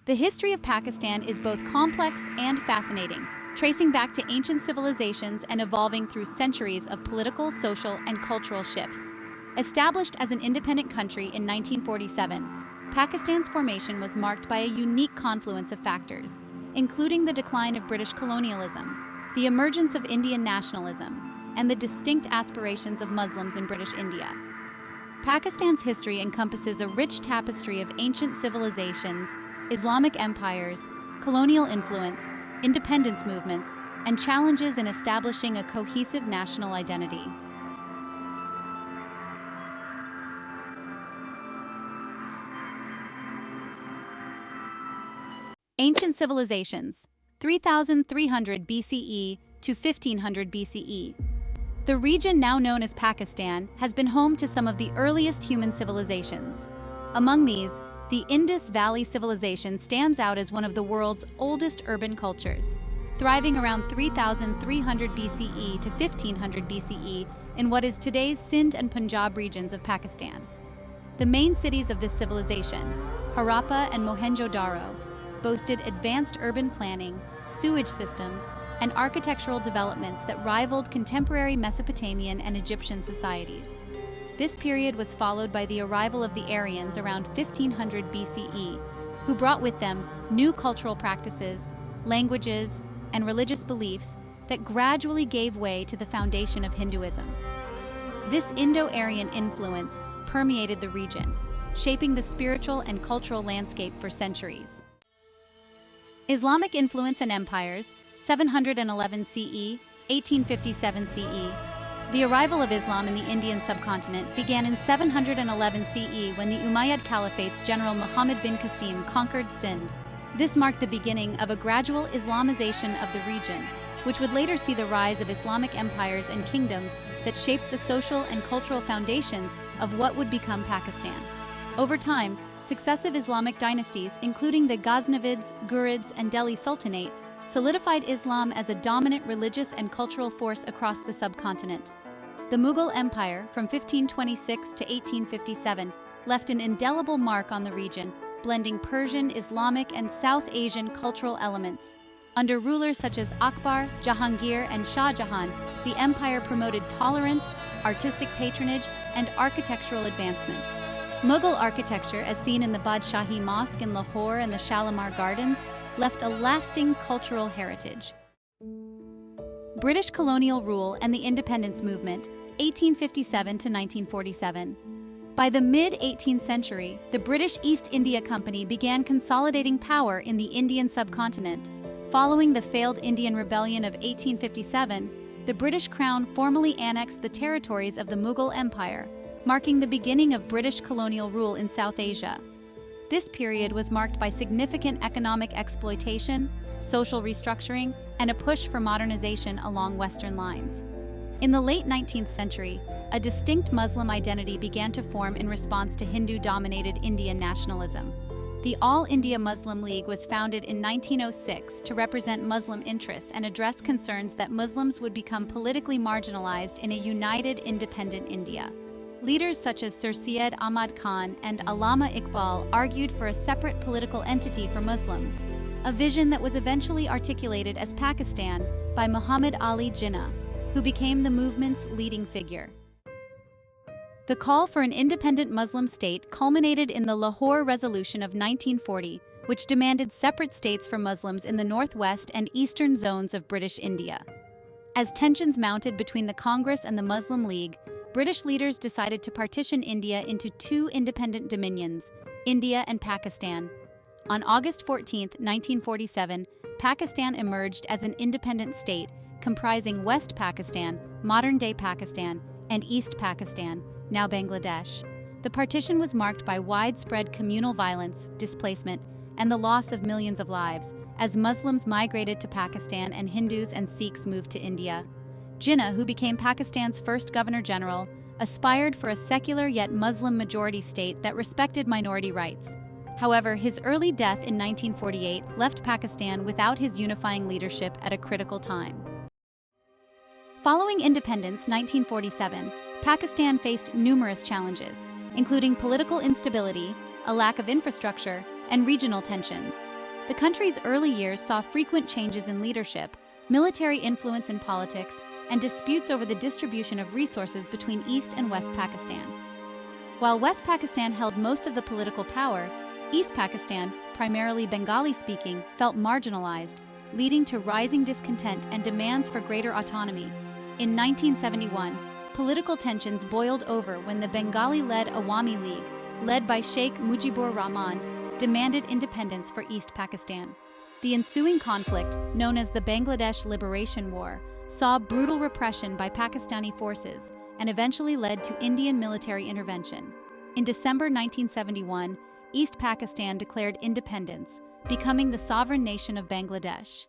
The history of Pakistan is both complex and fascinating, tracing back to ancient civilizations and evolving through centuries of political, social, and cultural shifts. Established as an independent country in 1947, Pakistan's formation was marked by a unique confluence of factors, including the decline of British colonialism, the emergence of Indian nationalism, and the distinct aspirations of Muslims in British India. Pakistan's history encompasses a rich tapestry of ancient civilizations, Islamic empires, colonial influence, independence movements, and challenges in establishing a cohesive national identity. Ancient civilizations, 3,300 BCE to 1500 BCE. The region now known as Pakistan has been home to some of the earliest human civilizations. Among these, the Indus Valley Civilization stands out as one of the world's oldest urban cultures, thriving around 3,300 BCE to 1500 BCE in what is today's Sindh and Punjab regions of Pakistan. The main cities of this civilization, Harappa and Mohenjo-daro, boasted advanced urban planning, sewage systems, and architectural developments that rivaled contemporary Mesopotamian and Egyptian societies. This period was followed by the arrival of the Aryans around 1500 BCE, who brought with them new cultural practices, languages, and religious beliefs that gradually gave way to the foundation of Hinduism. This Indo-Aryan influence permeated the region, shaping the spiritual and cultural landscape for centuries. Islamic influence and empires, 711 CE, 1857 CE. The arrival of Islam in the Indian subcontinent began in 711 CE when the Umayyad Caliphate's general Muhammad bin Qasim conquered Sindh. This marked the beginning of a gradual Islamization of the region, which would later see the rise of Islamic empires and kingdoms that shaped the social and cultural foundations of what would become Pakistan. Over time, successive Islamic dynasties, including the Ghaznavids, Ghurids, and Delhi Sultanate, solidified Islam as a dominant religious and cultural force across the subcontinent. The Mughal Empire, from 1526 to 1857, left an indelible mark on the region, blending Persian, Islamic, and South Asian cultural elements. Under rulers such as Akbar, Jahangir, and Shah Jahan, the empire promoted tolerance, artistic patronage, and architectural advancements. Mughal architecture, as seen in the Badshahi Mosque in Lahore and the Shalimar Gardens, left a lasting cultural heritage. British colonial rule and the independence movement, 1857 to 1947. By the mid-18th century, the British East India Company began consolidating power in the Indian subcontinent. Following the failed Indian Rebellion of 1857, the British Crown formally annexed the territories of the Mughal Empire, marking the beginning of British colonial rule in South Asia. This period was marked by significant economic exploitation, social restructuring, and a push for modernization along Western lines. In the late 19th century, a distinct Muslim identity began to form in response to Hindu-dominated Indian nationalism. The All India Muslim League was founded in 1906 to represent Muslim interests and address concerns that Muslims would become politically marginalized in a united, independent India. Leaders such as Sir Syed Ahmad Khan and Allama Iqbal argued for a separate political entity for Muslims, a vision that was eventually articulated as Pakistan by Muhammad Ali Jinnah, who became the movement's leading figure. The call for an independent Muslim state culminated in the Lahore Resolution of 1940, which demanded separate states for Muslims in the northwest and eastern zones of British India. As tensions mounted between the Congress and the Muslim League, British leaders decided to partition India into two independent dominions, India and Pakistan. On August 14, 1947, Pakistan emerged as an independent state comprising West Pakistan, modern-day Pakistan, and East Pakistan, now Bangladesh. The partition was marked by widespread communal violence, displacement, and the loss of millions of lives, as Muslims migrated to Pakistan and Hindus and Sikhs moved to India. Jinnah, who became Pakistan's first governor-general, aspired for a secular yet Muslim-majority state that respected minority rights. However, his early death in 1948 left Pakistan without his unifying leadership at a critical time. Following independence 1947, Pakistan faced numerous challenges, including political instability, a lack of infrastructure, and regional tensions. The country's early years saw frequent changes in leadership, military influence in politics, and disputes over the distribution of resources between East and West Pakistan. While West Pakistan held most of the political power, East Pakistan, primarily Bengali-speaking, felt marginalized, leading to rising discontent and demands for greater autonomy. In 1971, political tensions boiled over when the Bengali-led Awami League, led by Sheikh Mujibur Rahman, demanded independence for East Pakistan. The ensuing conflict, known as the Bangladesh Liberation War, saw brutal repression by Pakistani forces and eventually led to Indian military intervention. In December 1971, East Pakistan declared independence, becoming the sovereign nation of Bangladesh.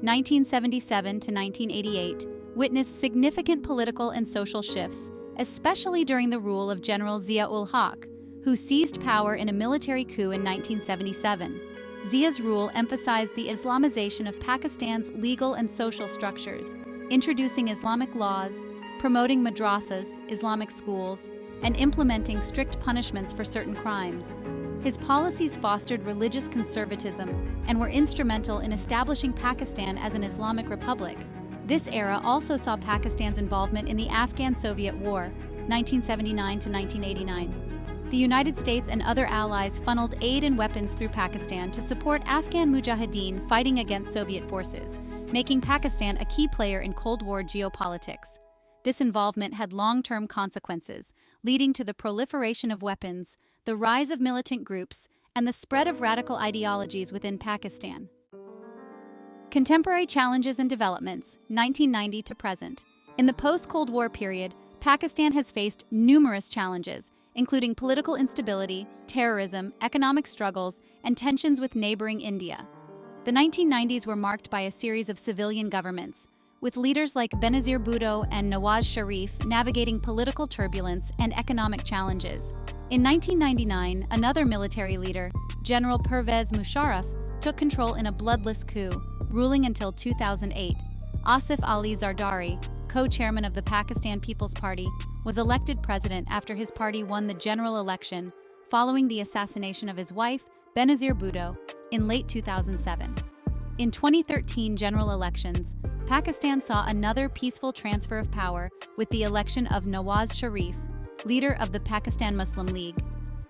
1977 to 1988 witnessed significant political and social shifts, especially during the rule of General Zia-ul-Haq, who seized power in a military coup in 1977. Zia's rule emphasized the Islamization of Pakistan's legal and social structures, introducing Islamic laws, promoting madrasas, Islamic schools, and implementing strict punishments for certain crimes. His policies fostered religious conservatism and were instrumental in establishing Pakistan as an Islamic republic. This era also saw Pakistan's involvement in the Afghan-Soviet War, 1979 to 1989. The United States and other allies funneled aid and weapons through Pakistan to support Afghan mujahideen fighting against Soviet forces, making Pakistan a key player in Cold War geopolitics. This involvement had long-term consequences, leading to the proliferation of weapons, the rise of militant groups, and the spread of radical ideologies within Pakistan. Contemporary challenges and developments, 1990 to present. In the post-Cold War period, Pakistan has faced numerous challenges, including political instability, terrorism, economic struggles, and tensions with neighboring India. The 1990s were marked by a series of civilian governments, with leaders like Benazir Bhutto and Nawaz Sharif navigating political turbulence and economic challenges. In 1999, another military leader, General Pervez Musharraf, took control in a bloodless coup, ruling until 2008. Asif Ali Zardari, co-chairman of the Pakistan People's Party, was elected president after his party won the general election following the assassination of his wife, Benazir Bhutto, in late 2007. In 2013 general elections, Pakistan saw another peaceful transfer of power with the election of Nawaz Sharif, leader of the Pakistan Muslim League.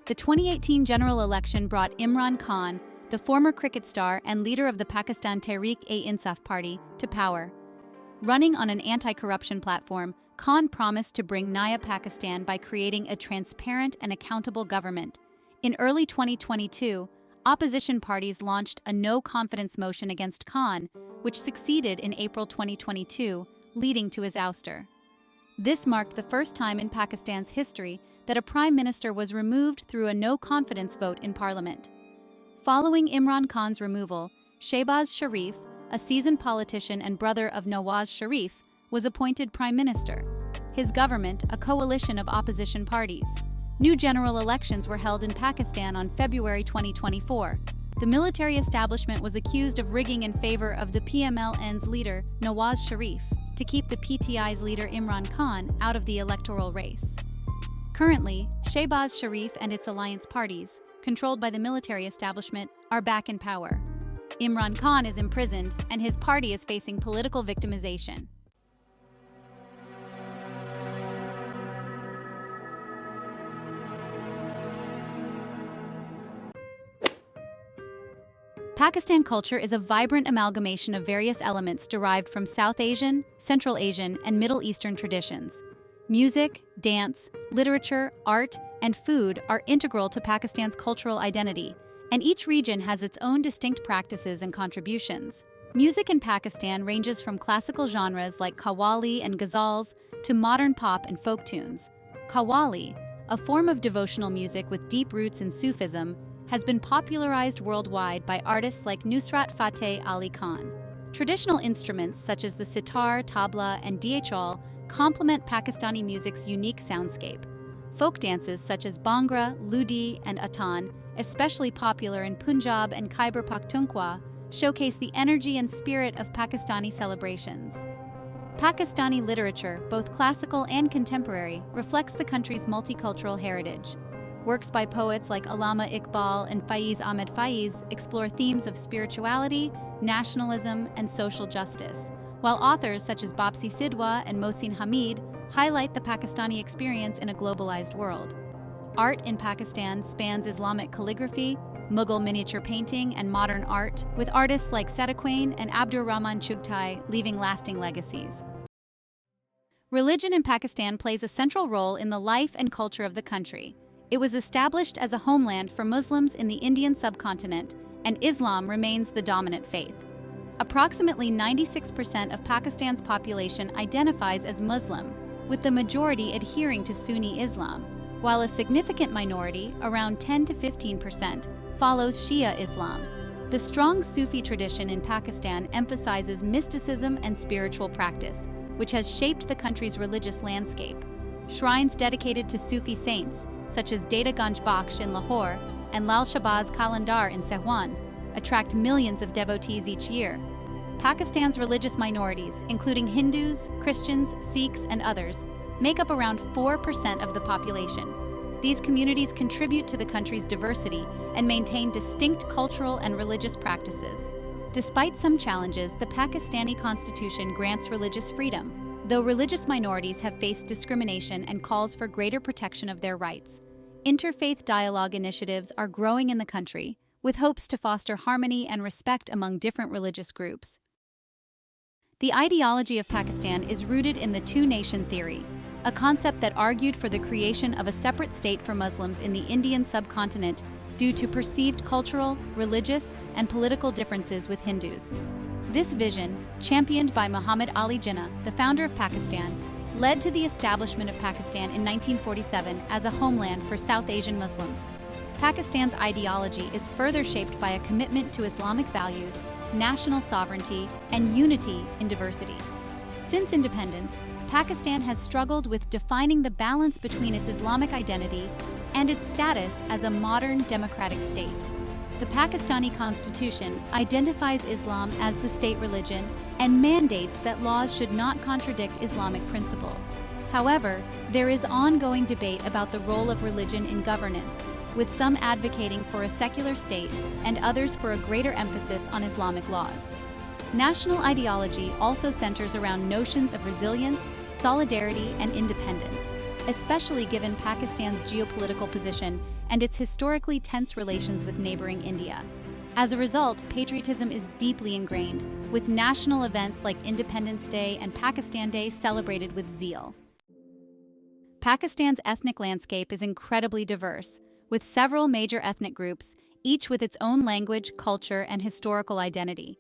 The 2018 general election brought Imran Khan, the former cricket star and leader of the Pakistan Tehreek-e-Insaf Party, to power. Running on an anti-corruption platform, Khan promised to bring Naya Pakistan by creating a transparent and accountable government. In early 2022, opposition parties launched a no-confidence motion against Khan, which succeeded in April 2022, leading to his ouster. This marked the first time in Pakistan's history that a prime minister was removed through a no-confidence vote in parliament. Following Imran Khan's removal, Shehbaz Sharif, a seasoned politician and brother of Nawaz Sharif, was appointed prime minister. His government, a coalition of opposition parties. New general elections were held in Pakistan on February 2024. The military establishment was accused of rigging in favor of the PMLN's leader, Nawaz Sharif, to keep the PTI's leader Imran Khan out of the electoral race. Currently, Shehbaz Sharif and its alliance parties, controlled by the military establishment, are back in power. Imran Khan is imprisoned, and his party is facing political victimization. Pakistan culture is a vibrant amalgamation of various elements derived from South Asian, Central Asian, and Middle Eastern traditions. Music, dance, literature, art, and food are integral to Pakistan's cultural identity, and each region has its own distinct practices and contributions. Music in Pakistan ranges from classical genres like qawwali and ghazals to modern pop and folk tunes. Qawwali, a form of devotional music with deep roots in Sufism, has been popularized worldwide by artists like Nusrat Fateh Ali Khan. Traditional instruments such as the sitar, tabla, and dhol complement Pakistani music's unique soundscape. Folk dances such as Bhangra, Ludi, and Atan, especially popular in Punjab and Khyber Pakhtunkhwa, showcase the energy and spirit of Pakistani celebrations. Pakistani literature, both classical and contemporary, reflects the country's multicultural heritage. Works by poets like Allama Iqbal and Faiz Ahmed Faiz explore themes of spirituality, nationalism, and social justice, while authors such as Bapsi Sidhwa and Mohsin Hamid highlight the Pakistani experience in a globalized world. Art in Pakistan spans Islamic calligraphy, Mughal miniature painting, and modern art, with artists like Sadaquain and Abdur Rahman Chugtai leaving lasting legacies. Religion in Pakistan plays a central role in the life and culture of the country. It was established as a homeland for Muslims in the Indian subcontinent, and Islam remains the dominant faith. Approximately 96% of Pakistan's population identifies as Muslim, with the majority adhering to Sunni Islam, while a significant minority, around 10 to 15%, follows Shia Islam. The strong Sufi tradition in Pakistan emphasizes mysticism and spiritual practice, which has shaped the country's religious landscape. Shrines dedicated to Sufi saints, such as Data Ganj Bakhsh in Lahore and Lal Shahbaz Qalandar in Sehwan, attract millions of devotees each year. Pakistan's religious minorities, including Hindus, Christians, Sikhs, and others, make up around 4% of the population. These communities contribute to the country's diversity and maintain distinct cultural and religious practices. Despite some challenges, the Pakistani constitution grants religious freedom, though religious minorities have faced discrimination and calls for greater protection of their rights. Interfaith dialogue initiatives are growing in the country, with hopes to foster harmony and respect among different religious groups. The ideology of Pakistan is rooted in the two-nation theory, a concept that argued for the creation of a separate state for Muslims in the Indian subcontinent due to perceived cultural, religious, and political differences with Hindus. This vision, championed by Muhammad Ali Jinnah, the founder of Pakistan, led to the establishment of Pakistan in 1947 as a homeland for South Asian Muslims. Pakistan's ideology is further shaped by a commitment to Islamic values, national sovereignty, and unity in diversity. Since independence, Pakistan has struggled with defining the balance between its Islamic identity and its status as a modern democratic state. The Pakistani constitution identifies Islam as the state religion and mandates that laws should not contradict Islamic principles. However, there is ongoing debate about the role of religion in governance, with some advocating for a secular state and others for a greater emphasis on Islamic laws. National ideology also centers around notions of resilience, solidarity, and independence, especially given Pakistan's geopolitical position and its historically tense relations with neighboring India. As a result, patriotism is deeply ingrained, with national events like Independence Day and Pakistan Day celebrated with zeal. Pakistan's ethnic landscape is incredibly diverse, with several major ethnic groups, each with its own language, culture, and historical identity.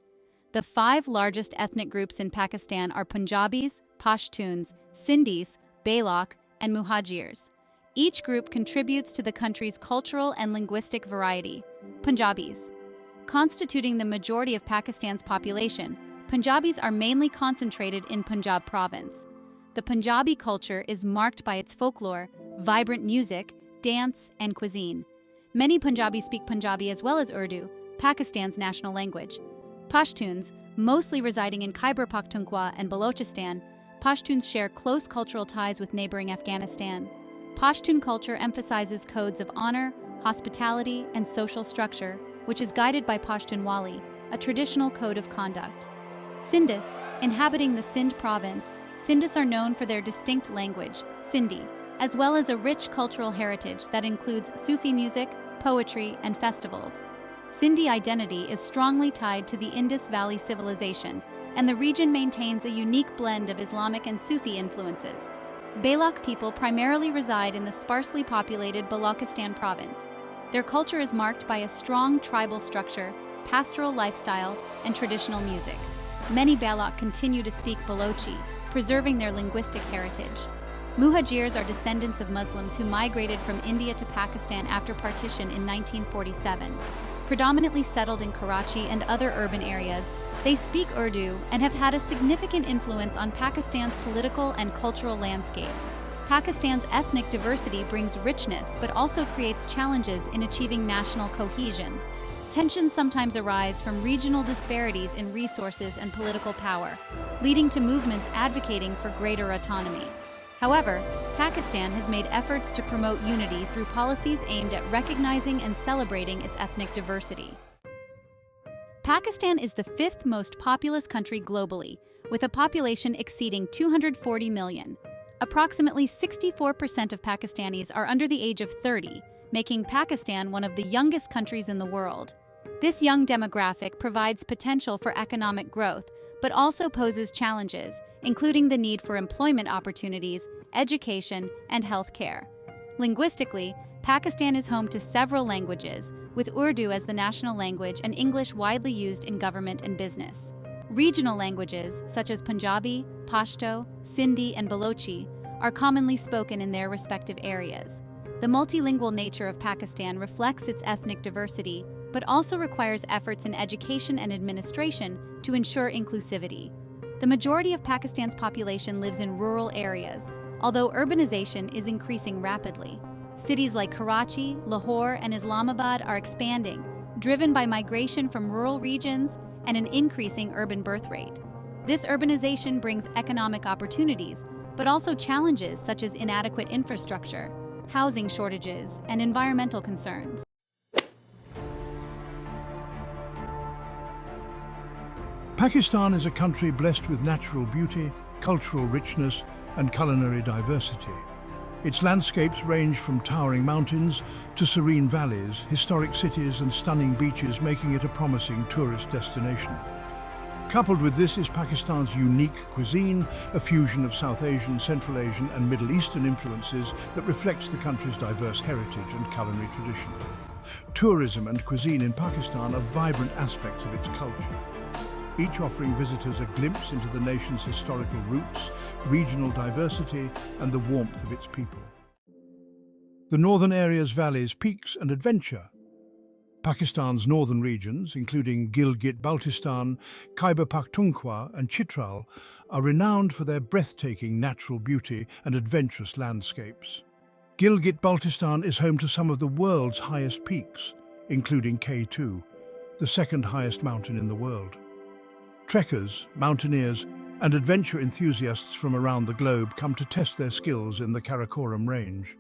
The 5 largest ethnic groups in Pakistan are Punjabis, Pashtuns, Sindhis, Baloch, and Muhajirs. Each group contributes to the country's cultural and linguistic variety. Punjabis. Constituting the majority of Pakistan's population, Punjabis are mainly concentrated in Punjab province. The Punjabi culture is marked by its folklore, vibrant music, dance, and cuisine. Many Punjabis speak Punjabi as well as Urdu, Pakistan's national language. Pashtuns, mostly residing in Khyber Pakhtunkhwa and Balochistan, Pashtuns share close cultural ties with neighboring Afghanistan. Pashtun culture emphasizes codes of honor, hospitality, and social structure, which is guided by Pashtunwali, a traditional code of conduct. Sindhis, inhabiting the Sindh province, Sindhis are known for their distinct language, Sindhi, as well as a rich cultural heritage that includes Sufi music, poetry, and festivals. Sindhi identity is strongly tied to the Indus Valley civilization, and the region maintains a unique blend of Islamic and Sufi influences. Baloch people primarily reside in the sparsely populated Balochistan province. Their culture is marked by a strong tribal structure, pastoral lifestyle, and traditional music. Many Baloch continue to speak Balochi, preserving their linguistic heritage. Muhajirs are descendants of Muslims who migrated from India to Pakistan after partition in 1947. Predominantly settled in Karachi and other urban areas, they speak Urdu and have had a significant influence on Pakistan's political and cultural landscape. Pakistan's ethnic diversity brings richness but also creates challenges in achieving national cohesion. Tensions sometimes arise from regional disparities in resources and political power, leading to movements advocating for greater autonomy. However, Pakistan has made efforts to promote unity through policies aimed at recognizing and celebrating its ethnic diversity. Pakistan is the fifth most populous country globally, with a population exceeding 240 million. Approximately 64% of Pakistanis are under the age of 30, making Pakistan one of the youngest countries in the world. This young demographic provides potential for economic growth, but also poses challenges, including the need for employment opportunities, education, and healthcare. Linguistically, Pakistan is home to several languages, with Urdu as the national language and English widely used in government and business. Regional languages, such as Punjabi, Pashto, Sindhi, and Balochi, are commonly spoken in their respective areas. The multilingual nature of Pakistan reflects its ethnic diversity, but also requires efforts in education and administration to ensure inclusivity. The majority of Pakistan's population lives in rural areas, although urbanization is increasing rapidly. Cities like Karachi, Lahore, and Islamabad are expanding, driven by migration from rural regions and an increasing urban birth rate. This urbanization brings economic opportunities, but also challenges such as inadequate infrastructure, housing shortages, and environmental concerns. Pakistan is a country blessed with natural beauty, cultural richness, and culinary diversity. Its landscapes range from towering mountains to serene valleys, historic cities, and stunning beaches, making it a promising tourist destination. Coupled with this is Pakistan's unique cuisine, a fusion of South Asian, Central Asian, and Middle Eastern influences that reflects the country's diverse heritage and culinary tradition. Tourism and cuisine in Pakistan are vibrant aspects of its culture, each offering visitors a glimpse into the nation's historical roots, regional diversity, and the warmth of its people. The northern area's valleys, peaks, and adventure. Pakistan's northern regions, including Gilgit-Baltistan, Khyber Pakhtunkhwa, and Chitral, are renowned for their breathtaking natural beauty and adventurous landscapes. Gilgit-Baltistan is home to some of the world's highest peaks, including K2, the second highest mountain in the world. Trekkers, mountaineers, and adventure enthusiasts from around the globe come to test their skills in the Karakoram Range,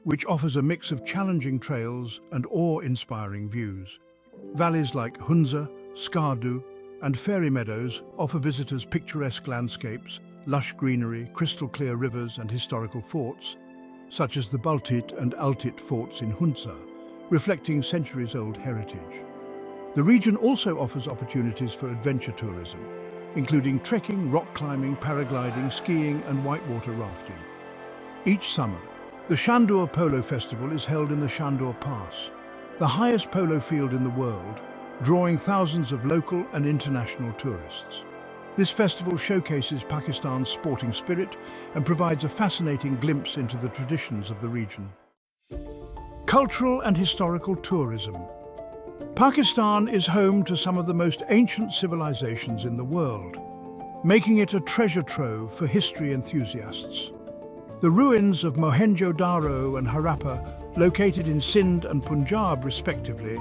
which offers a mix of challenging trails and awe-inspiring views. Valleys like Hunza, Skardu, and Fairy Meadows offer visitors picturesque landscapes, lush greenery, crystal-clear rivers, and historical forts, such as the Baltit and Altit forts in Hunza, reflecting centuries-old heritage. The region also offers opportunities for adventure tourism, including trekking, rock climbing, paragliding, skiing, and whitewater rafting. Each summer, the Shandur Polo Festival is held in the Shandur Pass, the highest polo field in the world, drawing thousands of local and international tourists. This festival showcases Pakistan's sporting spirit and provides a fascinating glimpse into the traditions of the region. Cultural and historical tourism. Pakistan is home to some of the most ancient civilizations in the world, making it a treasure trove for history enthusiasts. The ruins of Mohenjo-Daro and Harappa, located in Sindh and Punjab respectively,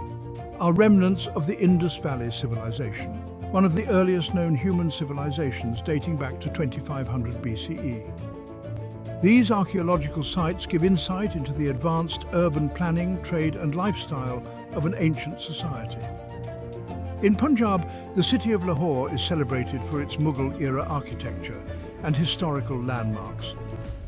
are remnants of the Indus Valley civilization, one of the earliest known human civilizations dating back to 2500 BCE. These archaeological sites give insight into the advanced urban planning, trade, and lifestyle of an ancient society. In Punjab, the city of Lahore is celebrated for its Mughal-era architecture and historical landmarks.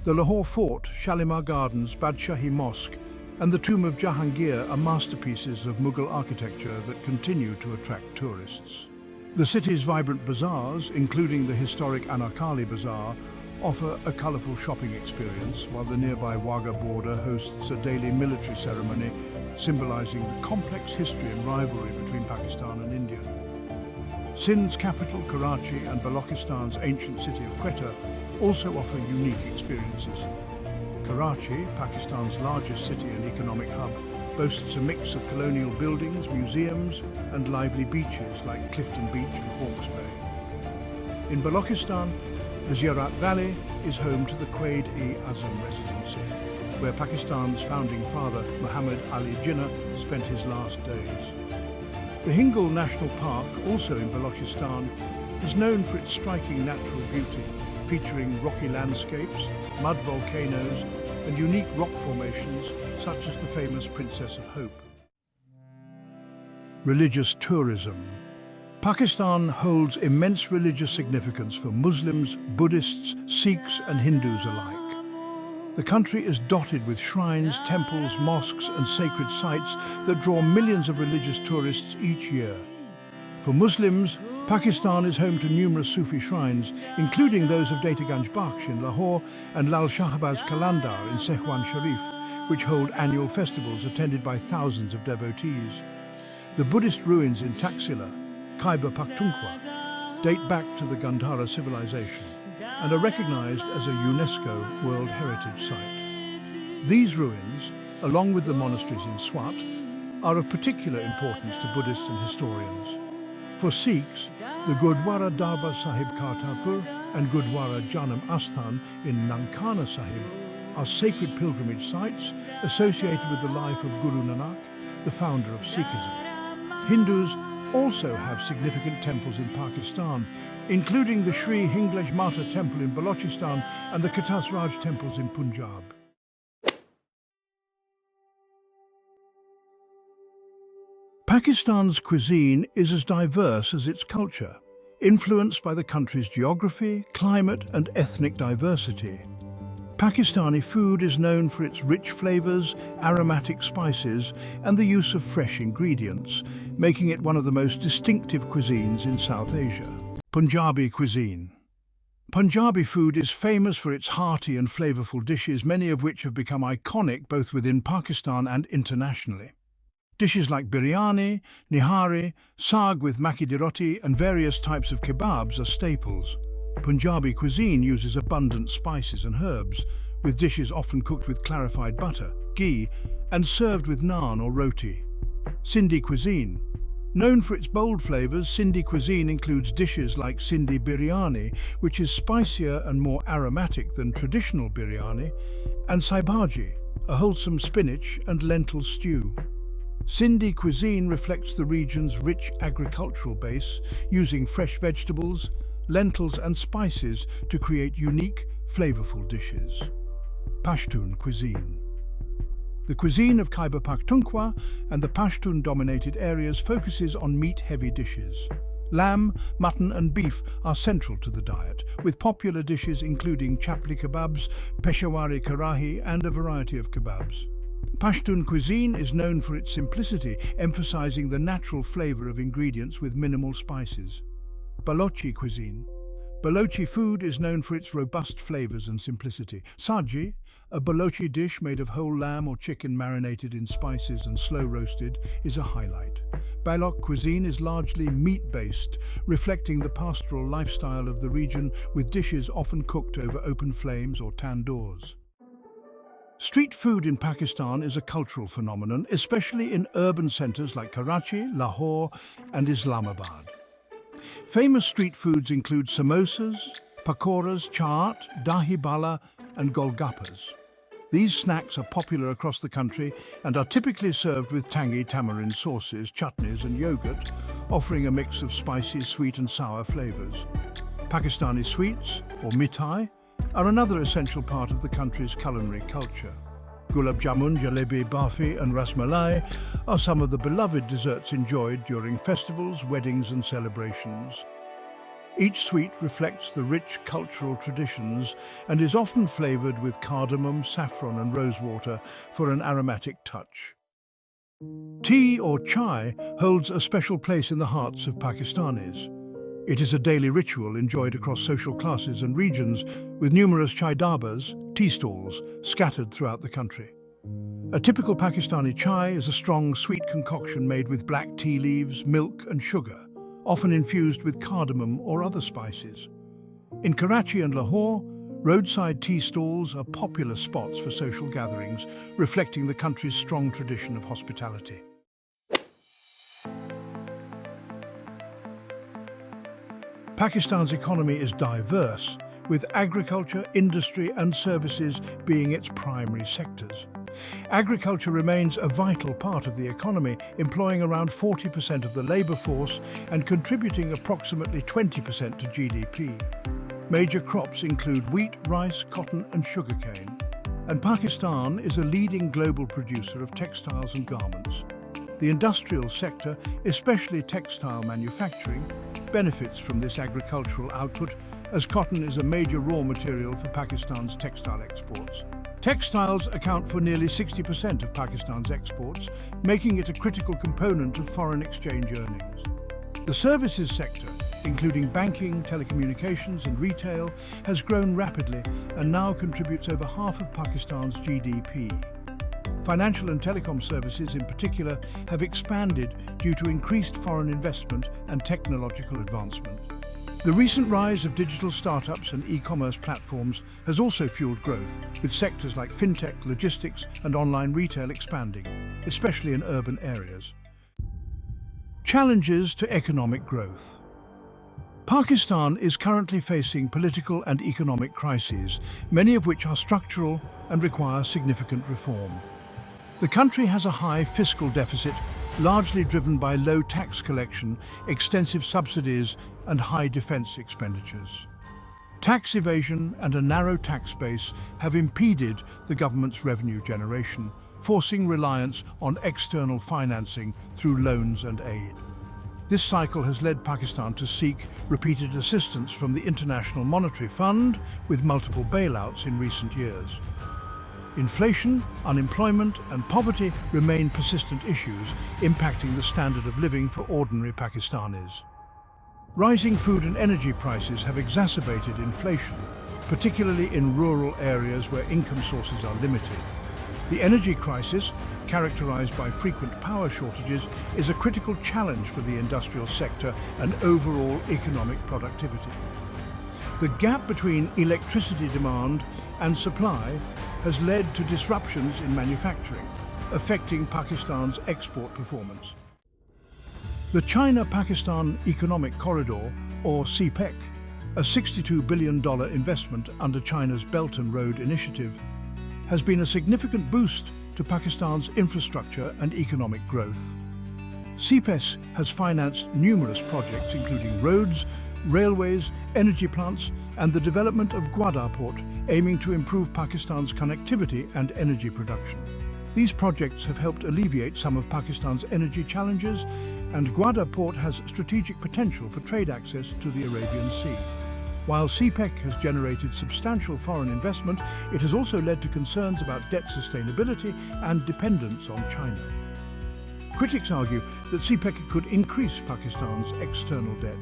The Lahore Fort, Shalimar Gardens, Badshahi Mosque, and the Tomb of Jahangir are masterpieces of Mughal architecture that continue to attract tourists. The city's vibrant bazaars, including the historic Anarkali Bazaar, offer a colourful shopping experience, while the nearby Wagah border hosts a daily military ceremony symbolising the complex history and rivalry between Pakistan and India. Sindh's capital, Karachi, and Balochistan's ancient city of Quetta also offer unique experiences. Karachi, Pakistan's largest city and economic hub, boasts a mix of colonial buildings, museums, and lively beaches like Clifton Beach and Hawke's Bay. In Balochistan, the Zierat Valley is home to the Quaid-e-Azam Residency, where Pakistan's founding father, Muhammad Ali Jinnah, spent his last days. The Hingol National Park, also in Balochistan, is known for its striking natural beauty, featuring rocky landscapes, mud volcanoes, and unique rock formations such as the famous Princess of Hope. Religious tourism. Pakistan holds immense religious significance for Muslims, Buddhists, Sikhs, and Hindus alike. The country is dotted with shrines, temples, mosques, and sacred sites that draw millions of religious tourists each year. For Muslims, Pakistan is home to numerous Sufi shrines, including those of Data Ganj Bakhsh in Lahore and Lal Shahbaz Qalandar in Sehwan Sharif, which hold annual festivals attended by thousands of devotees. The Buddhist ruins in Taxila, Khyber Pakhtunkhwa, date back to the Gandhara civilization and are recognized as a UNESCO World Heritage Site. These ruins, along with the monasteries in Swat, are of particular importance to Buddhists and historians. For Sikhs, the Gurdwara Darbar Sahib Kartarpur and Gurdwara Janam Asthan in Nankana Sahib are sacred pilgrimage sites associated with the life of Guru Nanak, the founder of Sikhism. Hindus also have significant temples in Pakistan, including the Sri Hinglaj Mata Temple in Balochistan and the Katas Raj temples in Punjab. Pakistan's cuisine is as diverse as its culture, influenced by the country's geography, climate, and ethnic diversity. Pakistani food is known for its rich flavors, aromatic spices, and the use of fresh ingredients, making it one of the most distinctive cuisines in South Asia. Punjabi cuisine. Punjabi food is famous for its hearty and flavorful dishes, many of which have become iconic both within Pakistan and internationally. Dishes like biryani, nihari, saag with makki di roti, and various types of kebabs are staples. Punjabi cuisine uses abundant spices and herbs, with dishes often cooked with clarified butter, ghee, and served with naan or roti. Sindhi cuisine. Known for its bold flavors, Sindhi cuisine includes dishes like Sindhi biryani, which is spicier and more aromatic than traditional biryani, and sai bhaji, a wholesome spinach and lentil stew. Sindhi cuisine reflects the region's rich agricultural base, using fresh vegetables, lentils and spices to create unique, flavorful dishes. Pashtun cuisine. The cuisine of Khyber Pakhtunkhwa and the Pashtun-dominated areas focuses on meat-heavy dishes. Lamb, mutton and beef are central to the diet, with popular dishes including chapli kebabs, Peshawari karahi and a variety of kebabs. Pashtun cuisine is known for its simplicity, emphasizing the natural flavor of ingredients with minimal spices. Balochi cuisine. Balochi food is known for its robust flavors and simplicity. Saji, a Balochi dish made of whole lamb or chicken marinated in spices and slow roasted, is a highlight. Balok cuisine is largely meat-based, reflecting the pastoral lifestyle of the region, with dishes often cooked over open flames or tandoors. Street food in Pakistan is a cultural phenomenon, especially in urban centers like Karachi, Lahore, and Islamabad. Famous street foods include samosas, pakoras, chaat, dahi bala, and golgappas. These snacks are popular across the country and are typically served with tangy tamarind sauces, chutneys, and yogurt, offering a mix of spicy, sweet, and sour flavors. Pakistani sweets, or mithai, are another essential part of the country's culinary culture. Gulab jamun, jalebi, barfi, and rasmalai are some of the beloved desserts enjoyed during festivals, weddings, and celebrations. Each sweet reflects the rich cultural traditions and is often flavored with cardamom, saffron, and rosewater for an aromatic touch. Tea or chai holds a special place in the hearts of Pakistanis. It is a daily ritual enjoyed across social classes and regions, with numerous chai darbas, tea stalls, scattered throughout the country. A typical Pakistani chai is a strong, sweet concoction made with black tea leaves, milk and sugar, often infused with cardamom or other spices. In Karachi and Lahore, roadside tea stalls are popular spots for social gatherings, reflecting the country's strong tradition of hospitality. Pakistan's economy is diverse, with agriculture, industry and services being its primary sectors. Agriculture remains a vital part of the economy, employing around 40% of the labour force and contributing approximately 20% to GDP. Major crops include wheat, rice, cotton and sugarcane. And Pakistan is a leading global producer of textiles and garments. The industrial sector, especially textile manufacturing, benefits from this agricultural output as cotton is a major raw material for Pakistan's textile exports. Textiles account for nearly 60% of Pakistan's exports, making it a critical component of foreign exchange earnings. The services sector, including banking, telecommunications and retail, has grown rapidly and now contributes over half of Pakistan's GDP. Financial and telecom services in particular have expanded due to increased foreign investment and technological advancement. The recent rise of digital startups and e-commerce platforms has also fueled growth, with sectors like fintech, logistics and online retail expanding, especially in urban areas. Challenges to economic growth. Pakistan is currently facing political and economic crises, many of which are structural and require significant reform. The country has a high fiscal deficit, largely driven by low tax collection, extensive subsidies and high defence expenditures. Tax evasion and a narrow tax base have impeded the government's revenue generation, forcing reliance on external financing through loans and aid. This cycle has led Pakistan to seek repeated assistance from the International Monetary Fund, with multiple bailouts in recent years. Inflation, unemployment and poverty remain persistent issues, impacting the standard of living for ordinary Pakistanis. Rising food and energy prices have exacerbated inflation, particularly in rural areas where income sources are limited. The energy crisis, characterized by frequent power shortages, is a critical challenge for the industrial sector and overall economic productivity. The gap between electricity demand and supply has led to disruptions in manufacturing, affecting Pakistan's export performance. The China-Pakistan Economic Corridor, or CPEC, a $62 billion investment under China's Belt and Road Initiative, has been a significant boost to Pakistan's infrastructure and economic growth. CPEC has financed numerous projects including roads, railways, energy plants and the development of Gwadar port, aiming to improve Pakistan's connectivity and energy production. These projects have helped alleviate some of Pakistan's energy challenges, and Gwadar port has strategic potential for trade access to the Arabian Sea. While CPEC has generated substantial foreign investment, it has also led to concerns about debt sustainability and dependence on China. Critics argue that CPEC could increase Pakistan's external debt,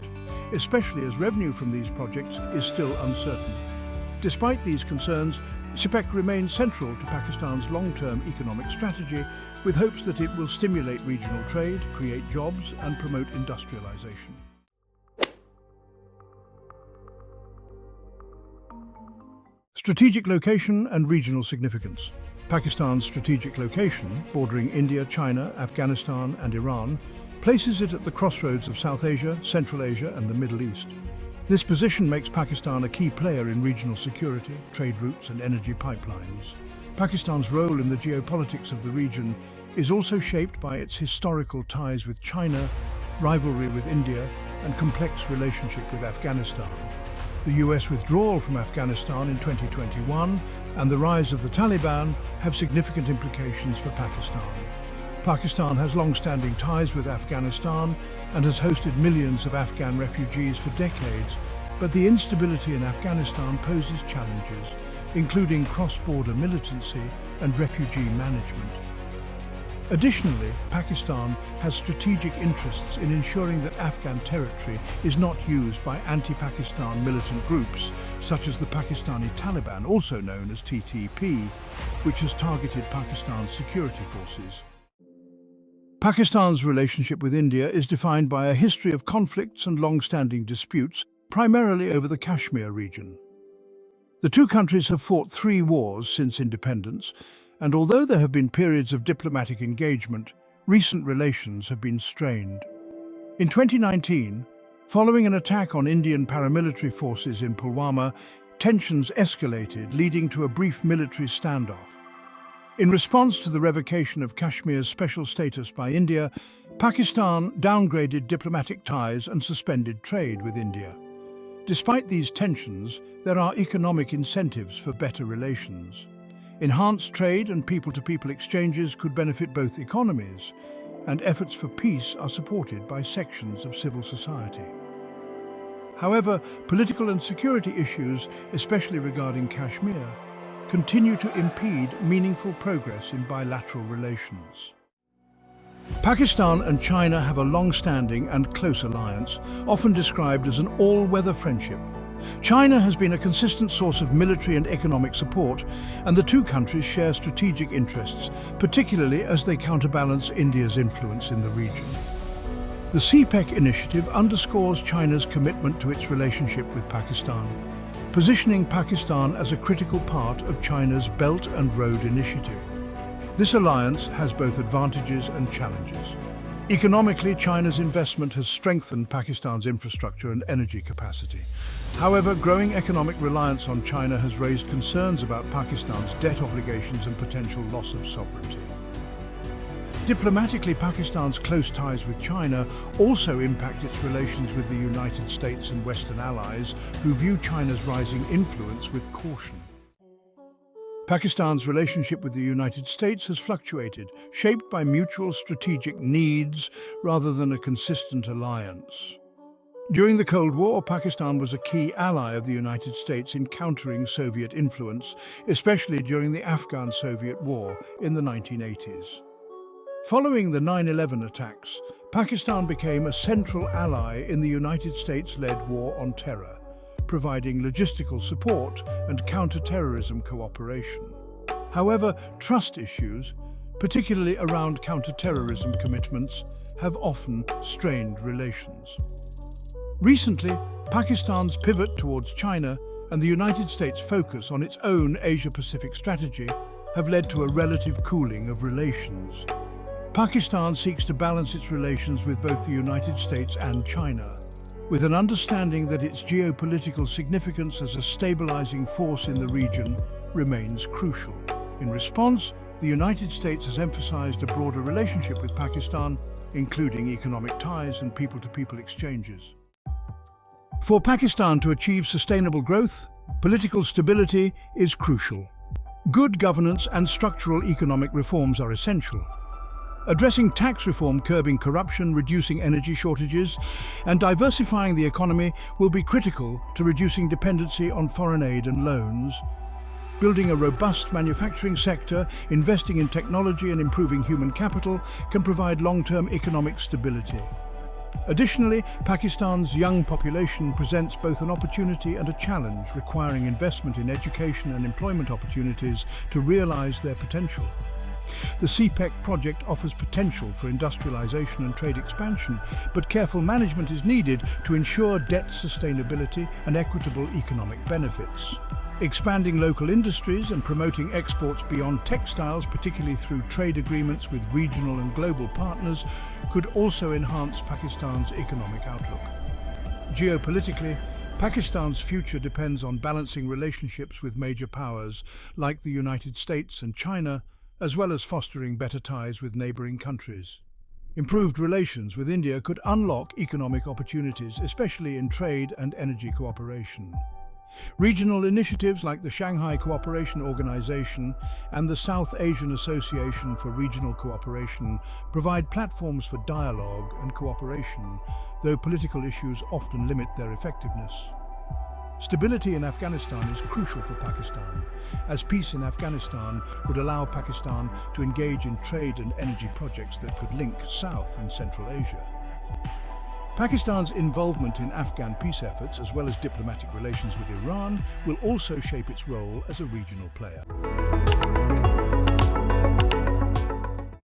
especially as revenue from these projects is still uncertain. Despite these concerns, CPEC remains central to Pakistan's long-term economic strategy, with hopes that it will stimulate regional trade, create jobs and promote industrialization. Strategic location and regional significance. Pakistan's strategic location, bordering India, China, Afghanistan and Iran, places it at the crossroads of South Asia, Central Asia and the Middle East. This position makes Pakistan a key player in regional security, trade routes and energy pipelines. Pakistan's role in the geopolitics of the region is also shaped by its historical ties with China, rivalry with India and complex relationship with Afghanistan. The US withdrawal from Afghanistan in 2021 and the rise of the Taliban have significant implications for Pakistan. Pakistan has long-standing ties with Afghanistan and has hosted millions of Afghan refugees for decades, but the instability in Afghanistan poses challenges, including cross-border militancy and refugee management. Additionally, Pakistan has strategic interests in ensuring that Afghan territory is not used by anti-Pakistan militant groups, such as the Pakistani Taliban, also known as TTP, which has targeted Pakistan's security forces. Pakistan's relationship with India is defined by a history of conflicts and long-standing disputes, primarily over the Kashmir region. The two countries have fought 3 wars since independence, and although there have been periods of diplomatic engagement, recent relations have been strained. In 2019, following an attack on Indian paramilitary forces in Pulwama, tensions escalated, leading to a brief military standoff. In response to the revocation of Kashmir's special status by India, Pakistan downgraded diplomatic ties and suspended trade with India. Despite these tensions, there are economic incentives for better relations. Enhanced trade and people-to-people exchanges could benefit both economies, and efforts for peace are supported by sections of civil society. However, political and security issues, especially regarding Kashmir, continue to impede meaningful progress in bilateral relations. Pakistan and China have a long-standing and close alliance, often described as an all-weather friendship. China has been a consistent source of military and economic support, and the two countries share strategic interests, particularly as they counterbalance India's influence in the region. The CPEC initiative underscores China's commitment to its relationship with Pakistan, positioning Pakistan as a critical part of China's Belt and Road Initiative. This alliance has both advantages and challenges. Economically, China's investment has strengthened Pakistan's infrastructure and energy capacity. However, growing economic reliance on China has raised concerns about Pakistan's debt obligations and potential loss of sovereignty. Diplomatically, Pakistan's close ties with China also impact its relations with the United States and Western allies, who view China's rising influence with caution. Pakistan's relationship with the United States has fluctuated, shaped by mutual strategic needs rather than a consistent alliance. During the Cold War, Pakistan was a key ally of the United States in countering Soviet influence, especially during the Afghan-Soviet War in the 1980s. Following the 9/11 attacks, Pakistan became a central ally in the United States-led war on terror, providing logistical support and counter-terrorism cooperation. However, trust issues, particularly around counter-terrorism commitments, have often strained relations. Recently, Pakistan's pivot towards China and the United States' focus on its own Asia-Pacific strategy have led to a relative cooling of relations. Pakistan seeks to balance its relations with both the United States and China, with an understanding that its geopolitical significance as a stabilizing force in the region remains crucial. In response, the United States has emphasized a broader relationship with Pakistan, including economic ties and people-to-people exchanges. For Pakistan to achieve sustainable growth, political stability is crucial. Good governance and structural economic reforms are essential. Addressing tax reform, curbing corruption, reducing energy shortages, and diversifying the economy will be critical to reducing dependency on foreign aid and loans. Building a robust manufacturing sector, investing in technology and improving human capital can provide long-term economic stability. Additionally, Pakistan's young population presents both an opportunity and a challenge, requiring investment in education and employment opportunities to realize their potential. The CPEC project offers potential for industrialization and trade expansion, but careful management is needed to ensure debt sustainability and equitable economic benefits. Expanding local industries and promoting exports beyond textiles, particularly through trade agreements with regional and global partners, could also enhance Pakistan's economic outlook. Geopolitically, Pakistan's future depends on balancing relationships with major powers like the United States and China, as well as fostering better ties with neighboring countries. Improved relations with India could unlock economic opportunities, especially in trade and energy cooperation. Regional initiatives like the Shanghai Cooperation Organization and the South Asian Association for Regional Cooperation provide platforms for dialogue and cooperation, though political issues often limit their effectiveness. Stability in Afghanistan is crucial for Pakistan, as peace in Afghanistan would allow Pakistan to engage in trade and energy projects that could link South and Central Asia. Pakistan's involvement in Afghan peace efforts, as well as diplomatic relations with Iran, will also shape its role as a regional player.